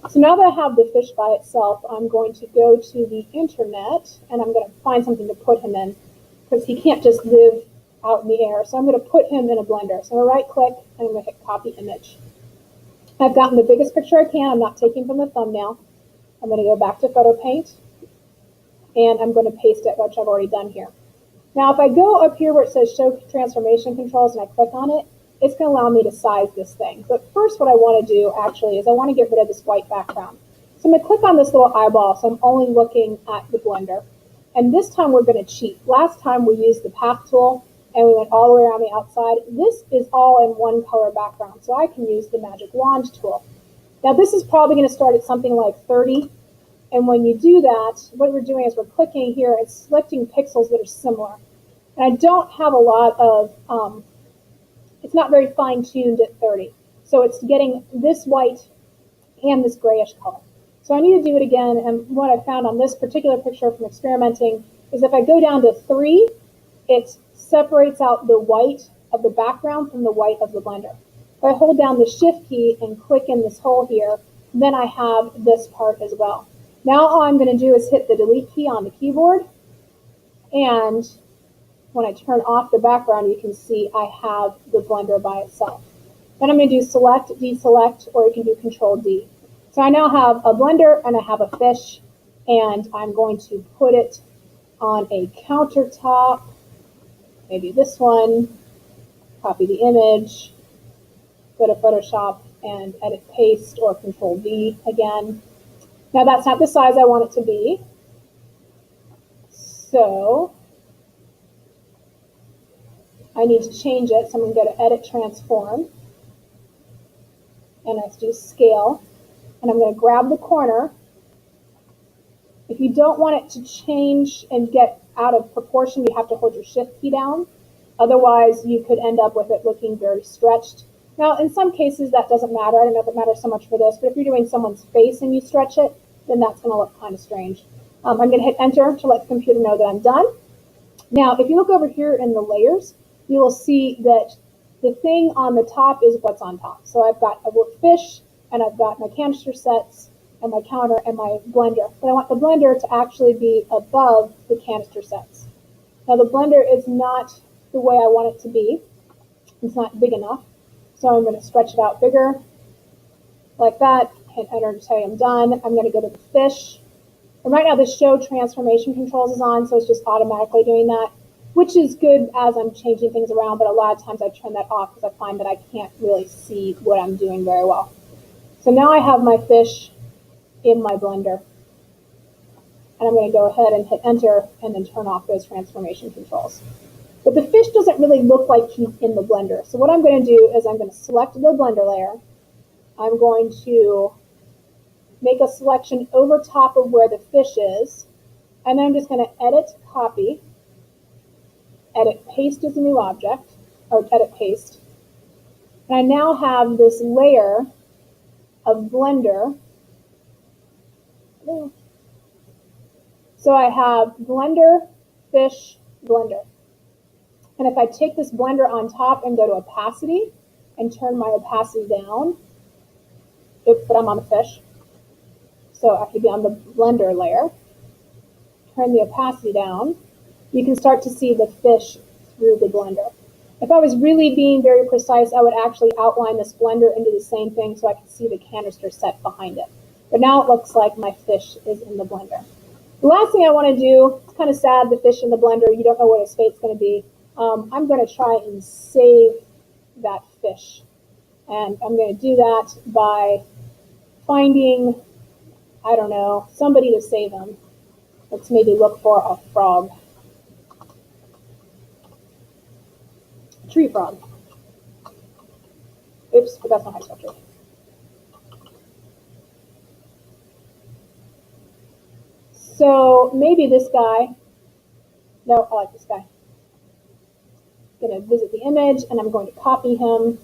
So now that I have the fish by itself, I'm going to go to the internet and I'm going to find something to put him in because he can't just live out in the air. So I'm going to put him in a blender. So I'm going to right click and I'm going to hit copy image. I've gotten the biggest picture I can. I'm not taking from the thumbnail. I'm going to go back to Photo Paint and I'm going to paste it, which I've already done here. Now, if I go up here where it says Show Transformation Controls and I click on it, it's going to allow me to size this thing. But first what I want to do actually is I want to get rid of this white background. So I'm going to click on this little eyeball so I'm only looking at the blender. And this time we're going to cheat. Last time we used the Path tool and we went all the way around the outside. This is all in one color background, so I can use the Magic Wand tool. Now this is probably going to start at something like 30. And when you do that, what we're doing is we're clicking here and selecting pixels that are similar. And I don't have a lot of, it's not very fine-tuned at 30. So it's getting this white and this grayish color. So I need to do it again, and what I found on this particular picture from experimenting is if I go down to 3, it separates out the white of the background from the white of the blender. If I hold down the Shift key and click in this hole here, then I have this part as well. Now all I'm going to do is hit the Delete key on the keyboard, and when I turn off the background, you can see I have the blender by itself. Then I'm going to do Select, Deselect, or you can do Control D. So I now have a blender and I have a fish, and I'm going to put it on a countertop, maybe this one, copy the image, go to Photoshop and edit paste or Control V again. Now that's not the size I want it to be. So I need to change it, so I'm going to go to Edit Transform, and let's do Scale, and I'm going to grab the corner. If you don't want it to change and get out of proportion, you have to hold your Shift key down. Otherwise, you could end up with it looking very stretched. Now, in some cases, that doesn't matter. I don't know if it matters so much for this, but if you're doing someone's face and you stretch it, then that's going to look kind of strange. I'm going to hit Enter to let the computer know that I'm done. Now, if you look over here in the layers, you will see that the thing on the top is what's on top. So I've got a fish, and I've got my canister sets, and my counter, and my blender. But I want the blender to actually be above the canister sets. Now the blender is not the way I want it to be. It's not big enough. So I'm going to stretch it out bigger, like that, hit Enter to tell you I'm done. I'm going to go to the fish. And right now the Show Transformation Controls is on, so it's just automatically doing that, which is good as I'm changing things around, but a lot of times I turn that off because I find that I can't really see what I'm doing very well. So now I have my fish in my blender. And I'm going to go ahead and hit Enter and then turn off those transformation controls. But the fish doesn't really look like he's in the blender. So what I'm going to do is I'm going to select the blender layer. I'm going to make a selection over top of where the fish is. And then I'm just going to edit, copy, edit, paste as a new object, or edit, paste. And I now have this layer of blender. So I have blender, fish, blender. And if I take this blender on top and go to opacity and turn my opacity down, oops, but I'm on the fish. So I have to be on the blender layer. Turn the opacity down. You can start to see the fish through the blender. If I was really being very precise, I would actually outline this blender into the same thing so I could see the canister set behind it. But now it looks like my fish is in the blender. The last thing I want to do, it's kind of sad, the fish in the blender, you don't know what his fate's going to be. I'm going to try and save that fish. And I'm going to do that by finding, I don't know, somebody to save him. Let's maybe look for a frog. Tree frog. Oops, but that's not how I spell tree. So maybe this guy, no, I like this guy. I'm going to visit the image and I'm going to copy him.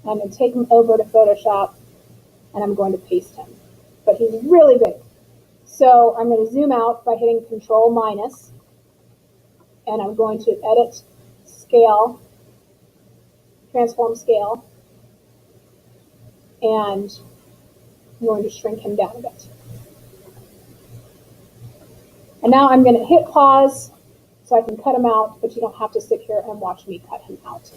I'm going to take him over to Photoshop and I'm going to paste him. But he's really big. So I'm going to zoom out by hitting Control minus, and I'm going to edit, scale, transform scale, and I'm going to shrink him down a bit. And now I'm going to hit pause so I can cut him out, but you don't have to sit here and watch me cut him out.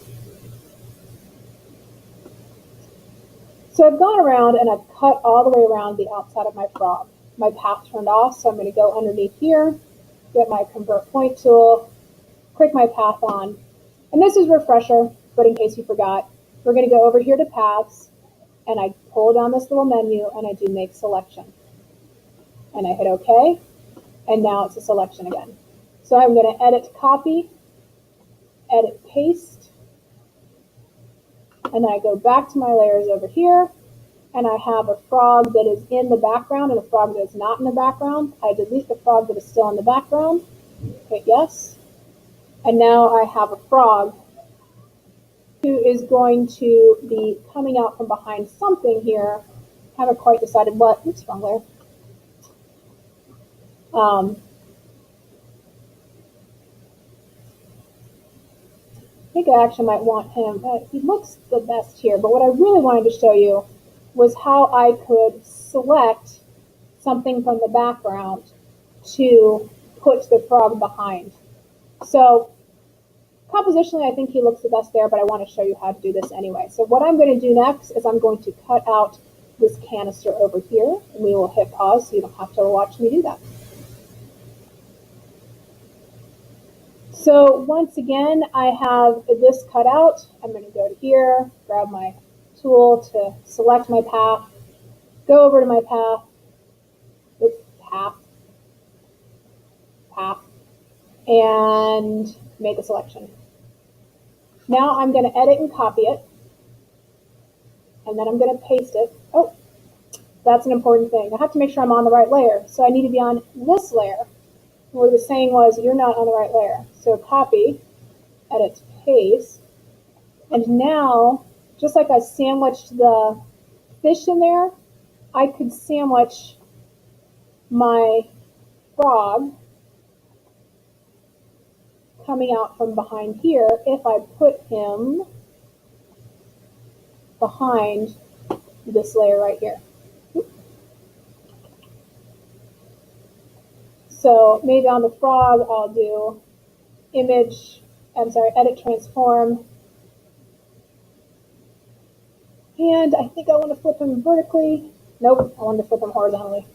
So I've gone around and I've cut all the way around the outside of my frog. My path turned off, so I'm going to go underneath here, get my convert point tool, click my path on, and this is refresher, but in case you forgot, we're going to go over here to paths, and I pull down this little menu and I do make selection. And I hit OK, and now it's a selection again. So I'm going to edit copy, edit paste, and then I go back to my layers over here, and I have a frog that is in the background and a frog that is not in the background. I delete the frog that is still in the background, hit yes, and now I have a frog who is going to be coming out from behind something here. Haven't quite decided what. Oops, wrong layer. I think I actually might want him. He looks the best here, but what I really wanted to show you was how I could select something from the background to put the frog behind. So compositionally, I think he looks the best there, but I want to show you how to do this anyway. So what I'm going to do next is I'm going to cut out this canister over here, and we will hit pause so you don't have to watch me do that. So once again, I have this cut out. I'm going to go to here, grab my tool to select my path, go over to my path, path, and make a selection. Now I'm going to edit and copy it, and then I'm going to paste it. Oh, that's an important thing. I have to make sure I'm on the right layer, so I need to be on this layer. What he was saying was, you're not on the right layer. So copy, edit, paste, and now, just like I sandwiched the fish in there, I could sandwich my frog coming out from behind here if I put him behind this layer right here. So maybe on the frog, I'll do edit transform. And I think I want to flip him vertically. Nope, I want to flip him horizontally.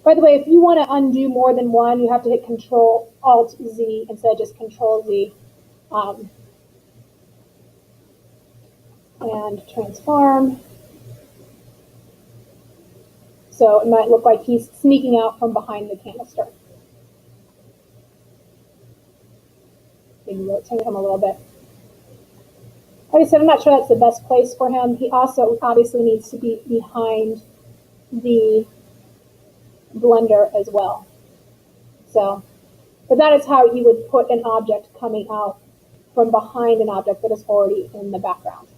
By the way, if you want to undo more than one, you have to hit Control-Alt-Z instead of just Control-Z. And transform. So it might look like he's sneaking out from behind the canister. Maybe rotate him a little bit. Like I said, I'm not sure that's the best place for him. He also obviously needs to be behind the blender as well. So, but that is how you would put an object coming out from behind an object that is already in the background.